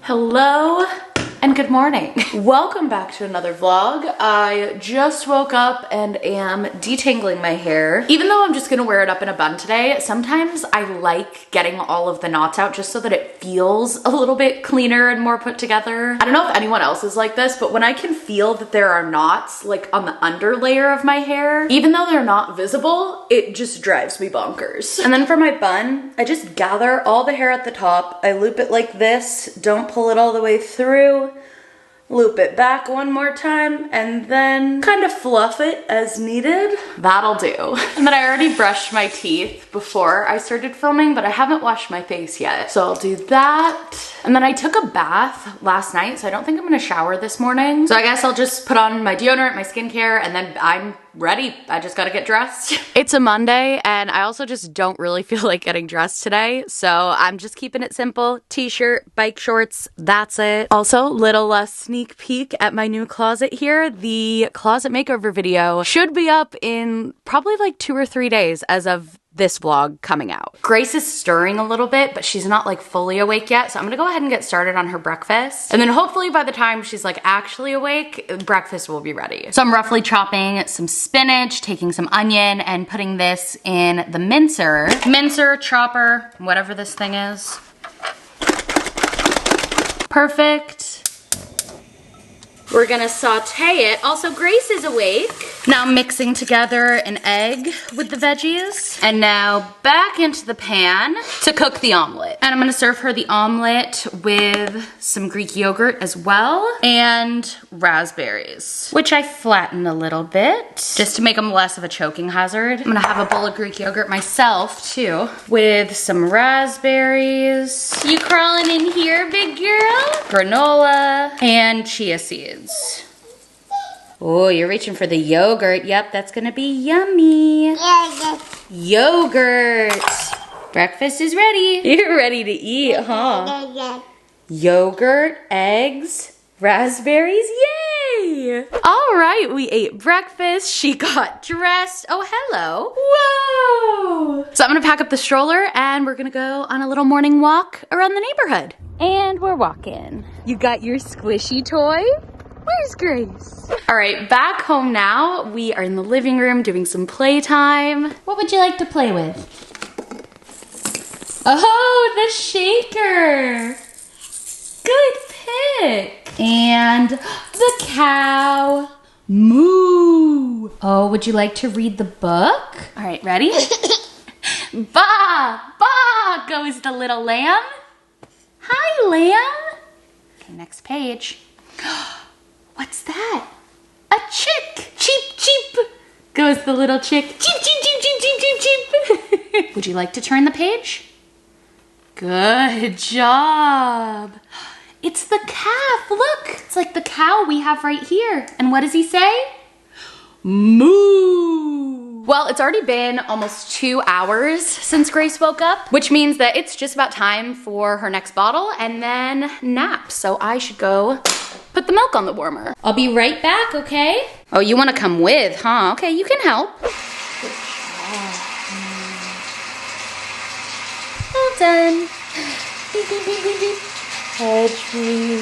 Hello and good morning. Welcome back to another vlog. I just woke up and am detangling my hair. Even though I'm just gonna wear it up in a bun today, sometimes I like getting all of the knots out just so that it feels a little bit cleaner and more put together. I don't know if anyone else is like this, but when I can feel that there are knots like on the under layer of my hair, even though they're not visible, it just drives me bonkers. And then for my bun, I just gather all the hair at the top, I loop it like this, don't pull it all the way through, loop it back one more time, and then kind of fluff it as needed. That'll do. And then I already brushed my teeth before I started filming, but I haven't washed my face yet. So I'll do that. And then I took a bath last night, so I don't think I'm gonna shower this morning. So I guess I'll just put on my deodorant, my skincare, and then I'm ready. I just gotta get dressed. It's a Monday, and I also just don't really feel like getting dressed today, so I'm just keeping it simple. T-shirt, bike shorts, that's it. Also, little sneak peek at my new closet here. The closet makeover video should be up in probably like 2 or 3 days as of this vlog coming out. Grace is stirring a little bit, but she's not like fully awake yet, so I'm gonna go ahead and get started on her breakfast. And then hopefully by the time she's like actually awake, breakfast will be ready. So I'm roughly chopping some spinach, taking some onion, and putting this in the mincer. Mincer, chopper, whatever this thing is. Perfect. We're gonna saute it. Also, Grace is awake. Now I'm mixing together an egg with the veggies. And now back into the pan to cook the omelet. And I'm gonna serve her the omelet with some Greek yogurt as well and raspberries, which I flatten a little bit just to make them less of a choking hazard. I'm gonna have a bowl of Greek yogurt myself too with some raspberries. You crawling in here, big girl? Granola and chia seeds. Oh, you're reaching for the yogurt. Yep, that's gonna be yummy. Yogurt. Breakfast is ready. You're ready to eat, huh? Yogurt, eggs, raspberries, yay! All right, we ate breakfast. She got dressed. Oh, hello. Whoa! So I'm gonna pack up the stroller and we're gonna go on a little morning walk around the neighborhood. And we're walking. You got your squishy toy? Where's Grace? All right, back home now. We are in the living room doing some playtime. What would you like to play with? Oh, the shaker. Good pick. And the cow. Moo. Oh, would you like to read the book? All right, ready? Ba, ba goes the little lamb. Hi, lamb. Okay, next page. What's that? A chick. Cheep, cheep. Goes the little chick. Cheep, cheep, cheep, cheep, cheep, cheep, cheep. Would you like to turn the page? Good job. It's the calf. Look, it's like the cow we have right here. And what does he say? Moo. Well, it's already been almost 2 hours since Grace woke up, which means that it's just about time for her next bottle and then nap. So I should go put the milk on the warmer. I'll be right back, okay? Oh, you want to come with, huh? Okay, you can help. Well done. Beep, beep, beep, beep, beep. Touch me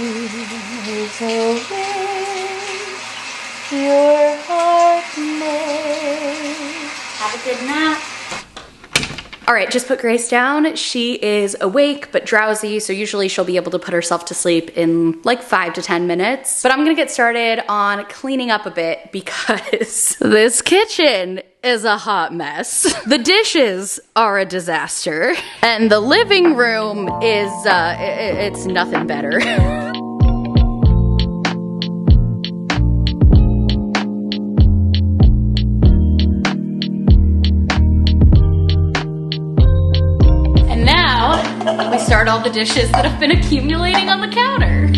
away. Your heart may. Have a good nap. All right, just put Grace down. She is awake but drowsy, so usually she'll be able to put herself to sleep in like 5 to 10 minutes. But I'm gonna get started on cleaning up a bit because this kitchen is a hot mess. The dishes are a disaster, and the living room is, it's nothing better. We start all the dishes that have been accumulating on the counter.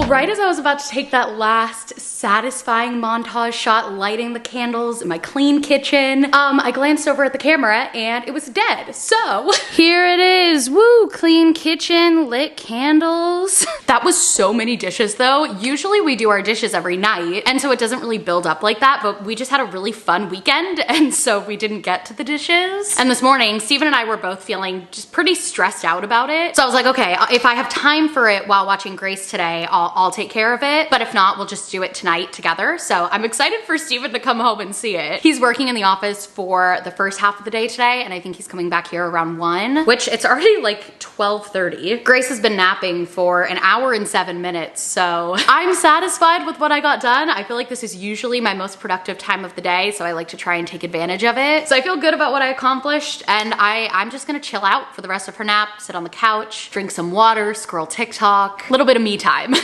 Well, right as I was about to take that last satisfying montage shot lighting the candles in my clean kitchen, I glanced over at the camera and it was dead. So here it is. Woo, clean kitchen, lit candles. That was so many dishes though. Usually we do our dishes every night, and so it doesn't really build up like that, but we just had a really fun weekend, and so we didn't get to the dishes. And this morning, Steven and I were both feeling just pretty stressed out about it. So I was like, okay, if I have time for it while watching Grace today, I'll take care of it. But if not, we'll just do it tonight together. So I'm excited for Steven to come home and see it. He's working in the office for the first half of the day today, and I think he's coming back here around 1, which it's already like 12:30. Grace has been napping for an hour and 7 minutes, so I'm satisfied with what I got done. I feel like this is usually my most productive time of the day, so I like to try and take advantage of it. So I feel good about what I accomplished, and I'm just gonna chill out for the rest of her nap, sit on the couch, drink some water, scroll TikTok, a little bit of me time.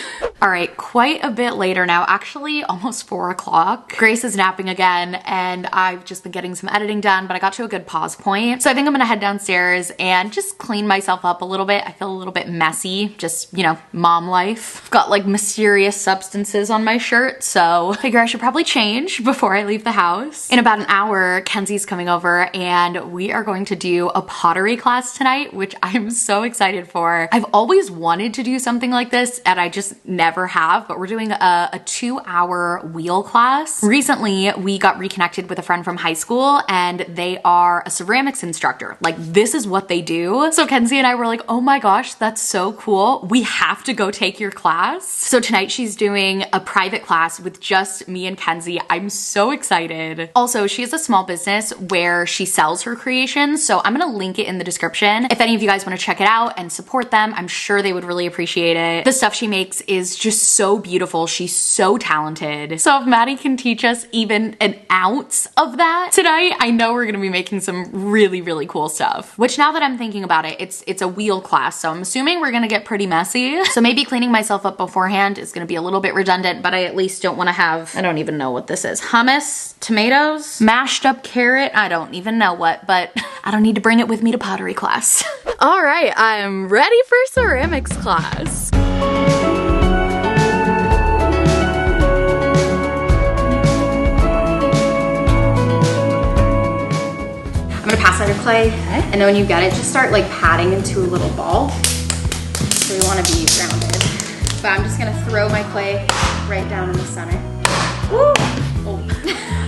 All right, quite a bit later now, actually almost 4 o'clock. Grace is napping again, and I've just been getting some editing done, but I got to a good pause point. So I think I'm gonna head downstairs and just clean myself up a little bit. I feel a little bit messy, just, you know, mom life. I've got like mysterious substances on my shirt, so I figure I should probably change before I leave the house. In about an hour, Kenzie's coming over, and we are going to do a pottery class tonight, which I'm so excited for. I've always wanted to do something like this, and I just never have, but we're doing a 2-hour wheel class. Recently, we got reconnected with a friend from high school, and they are a ceramics instructor. Like, this is what they do. So Kenzie and I were like, oh my gosh, that's so cool. We have to go take your class. So tonight she's doing a private class with just me and Kenzie. I'm so excited. Also, she has a small business where she sells her creations, so I'm gonna link it in the description. If any of you guys wanna check it out and support them, I'm sure they would really appreciate it. The stuff she makes is just so beautiful. She's so talented. So if Maddie can teach us even an ounce of that tonight, I know we're gonna be making some really, really cool stuff. Which, now that I'm thinking about it, it's a wheel class, so I'm assuming we're gonna get pretty messy. So maybe cleaning myself up beforehand is gonna be a little bit redundant, but I at least don't wanna have, I don't even know what this is. Hummus, tomatoes, mashed up carrot, I don't even know what, but I don't need to bring it with me to pottery class. All right, I'm ready for ceramics class. I'm gonna pass out your clay, and then when you get it, just start like patting into a little ball. So we wanna be rounded. But I'm just gonna throw my clay right down in the center. Woo! Oh.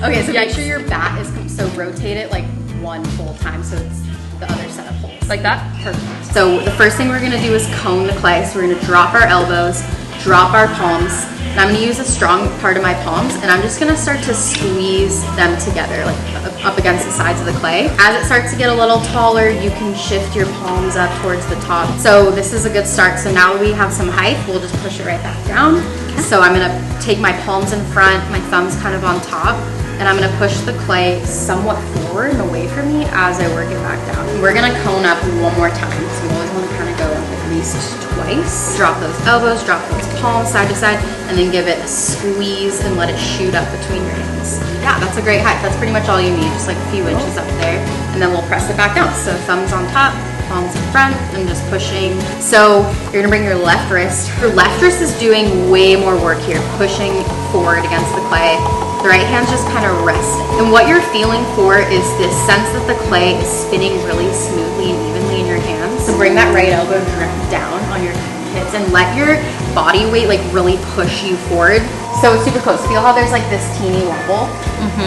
Okay, so make sure your bat is, so rotate it like 1 full time so it's the other set of holes. Like that? Perfect. So the first thing we're gonna do is cone the clay. So we're gonna drop our elbows, drop our palms, and I'm gonna use a strong part of my palms, and I'm just gonna start to squeeze them together, like up against the sides of the clay. As it starts to get a little taller, you can shift your palms up towards the top. So this is a good start. So now we have some height, we'll just push it right back down. Okay. So I'm gonna take my palms in front, my thumbs kind of on top, and I'm gonna push the clay somewhat forward and away from me as I work it back down. We're gonna cone up 1 more time. So you always wanna kind of go at least twice. Drop those elbows, drop those palms side to side, and then give it a squeeze and let it shoot up between your hands. Yeah, that's a great height. That's pretty much all you need, just like a few inches up there. And then we'll press it back down. So thumbs on top, palms in front, and just pushing. So you're gonna bring your left wrist. Your left wrist is doing way more work here, pushing forward against the clay. The right hand's just kind of resting. And what you're feeling for is this sense that the clay is spinning really smoothly and evenly in your hands. So bring that right elbow down on your hips and let your body weight like really push you forward. So it's super close. Feel how there's like this teeny wobble?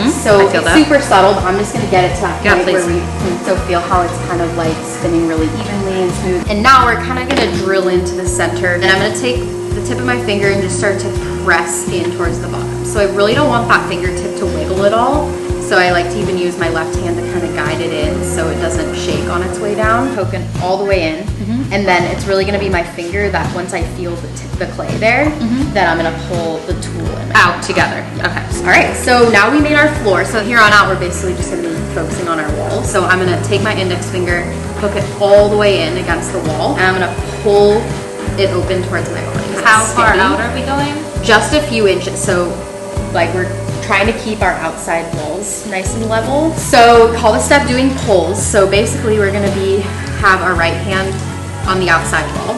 So it's super subtle, but I'm just gonna get it to that point where we can so feel how it's kind of like spinning really evenly and smooth. And now we're kind of gonna drill into the center, and I'm gonna take the tip of my finger and just start to press in towards the bottom. So I really don't want that fingertip to wiggle at all. So I like to even use my left hand to kind of guide it in so it doesn't shake on its way down. Poking all the way in. And then it's really gonna be my finger that once I feel the clay there, then I'm gonna pull the tool in out together. Okay. All right, so now we made our floor. So here on out, we're basically just gonna be focusing on our wall. So I'm gonna take my index finger, hook it all the way in against the wall, and I'm gonna pull it open towards my body. How far out are we going? Just a few inches. So like we're trying to keep our outside walls nice and level. So call this step doing pulls. So basically we're gonna have our right hand on the outside wall.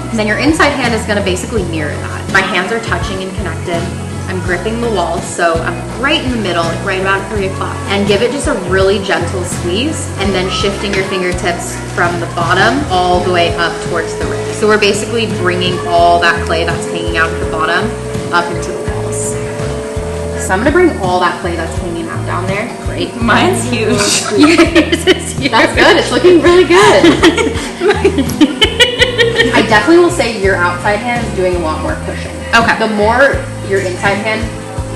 And then your inside hand is gonna basically mirror that. My hands are touching and connected. I'm gripping the wall, so I'm right in the middle, like right about 3 o'clock. And give it just a really gentle squeeze, and then shifting your fingertips from the bottom all the way up towards the rim. So we're basically bringing all that clay that's hanging out at the bottom up into the walls. So I'm gonna bring all that clay that's hanging out down there. Great. Mine's huge. Yes, it's huge. That's good. It's looking really good. I definitely will say your outside hand is doing a lot more pushing. Okay. The more your inside hand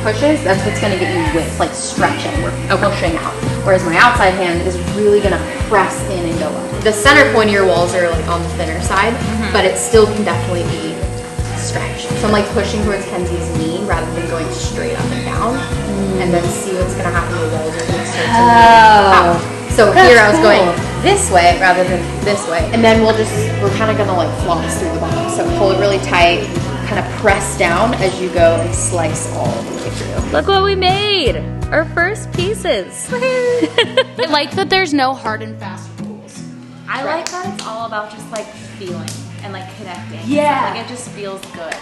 pushes, that's what's gonna get you width, like stretching. We're pushing out. Whereas my outside hand is really gonna press in and go up. The center point of your walls are like on the thinner side, but it still can definitely be stretched. So I'm like pushing towards Kenzie's knee rather than going straight up and down. And then see what's gonna happen. The walls are gonna start to move out. So here I was going this way rather than this way. And then we're kind of gonna like floss through the bottom. So pull it really tight, kind of press down as you go and slice all the way through. Look what we made! Our first pieces. I like that there's no hard and fast rules. I like that it's all about just like feeling and like connecting. Yeah. So, like it just feels good.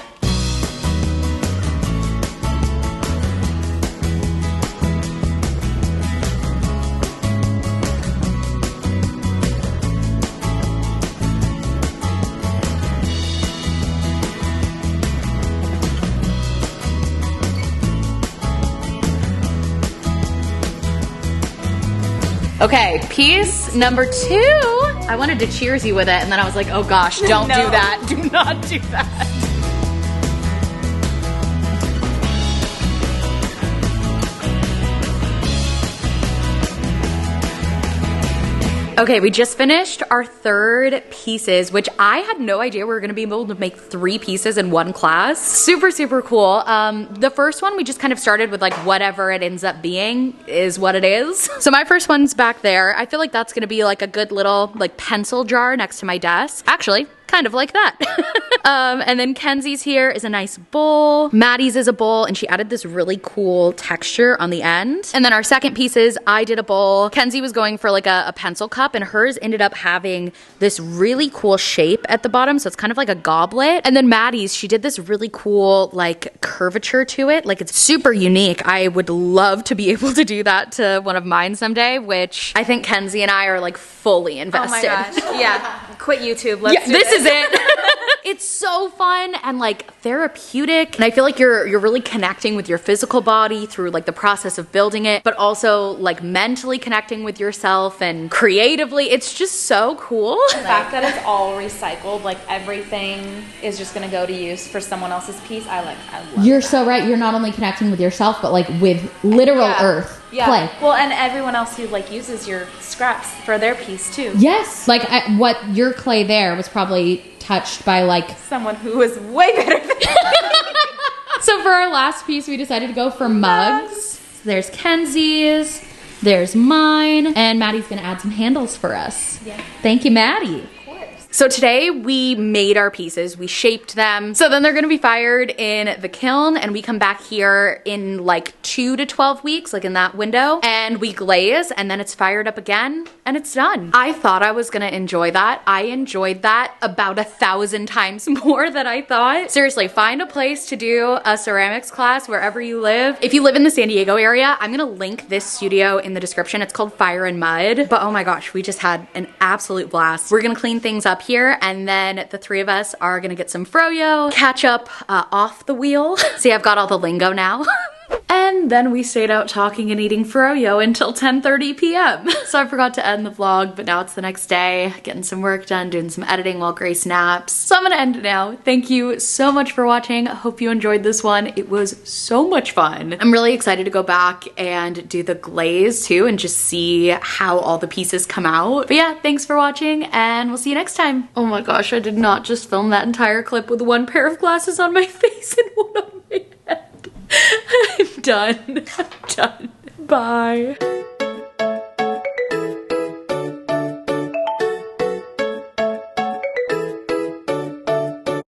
Okay, piece number 2. I wanted to cheers you with it, and then I was like, oh gosh, don't do that. Do not do that. Okay, we just finished our 3rd pieces, which I had no idea we were gonna be able to make 3 pieces in one class. Super, super cool. The first one, we just kind of started with like whatever it ends up being is what it is. So my first one's back there. I feel like that's gonna be like a good little like pencil jar next to my desk. Actually, kind of like that. And then Kenzie's here is a nice bowl. Maddie's is a bowl, and she added this really cool texture on the end. And then our second pieces, I did a bowl. Kenzie was going for like a pencil cup, and hers ended up having this really cool shape at the bottom. So it's kind of like a goblet. And then Maddie's, she did this really cool like curvature to it. Like it's super unique. I would love to be able to do that to one of mine someday, which I think Kenzie and I are like fully invested. Oh my gosh. Yeah. Quit YouTube. Let's do this is it. It's so fun and like therapeutic, and I feel like you're really connecting with your physical body through like the process of building it, but also like mentally connecting with yourself and creatively. It's just so cool. The fact that it's all recycled, like everything is just gonna go to use for someone else's piece. I love You're that. so right. You're not only connecting with yourself, but like with literal earth. Yeah. Clay. Well, and everyone else who like uses your scraps for their piece too. Yes. Like what your clay there was probably touched by like Someone who is way better than So for our last piece, we decided to go for mugs. There's Kenzie's, there's mine, and Maddie's gonna add some handles for us. Yeah. Thank you, Maddie. So today we made our pieces, we shaped them. So then they're gonna be fired in the kiln, and we come back here in like 2 to 12 weeks, like in that window, and we glaze, and then it's fired up again, and it's done. I thought I was gonna enjoy that. I enjoyed that about 1,000 times more than I thought. Seriously, find a place to do a ceramics class wherever you live. If you live in the San Diego area, I'm gonna link this studio in the description. It's called Fire and Mud. But oh my gosh, we just had an absolute blast. We're gonna clean things up here, and then the 3 of us are gonna get some froyo, catch up off the wheel. See, I've got all the lingo now. And then we stayed out talking and eating froyo until 10:30 p.m. So I forgot to end the vlog, but now it's the next day, getting some work done, doing some editing while Grace naps. So I'm gonna end it now. Thank you so much for watching. I hope you enjoyed this one. It was so much fun. I'm really excited to go back and do the glaze too and just see how all the pieces come out. But yeah, thanks for watching, and we'll see you next time. Oh my gosh, I did not just film that entire clip with 1 pair of glasses on my face and 1 on my head. I'm done. I'm done. Bye.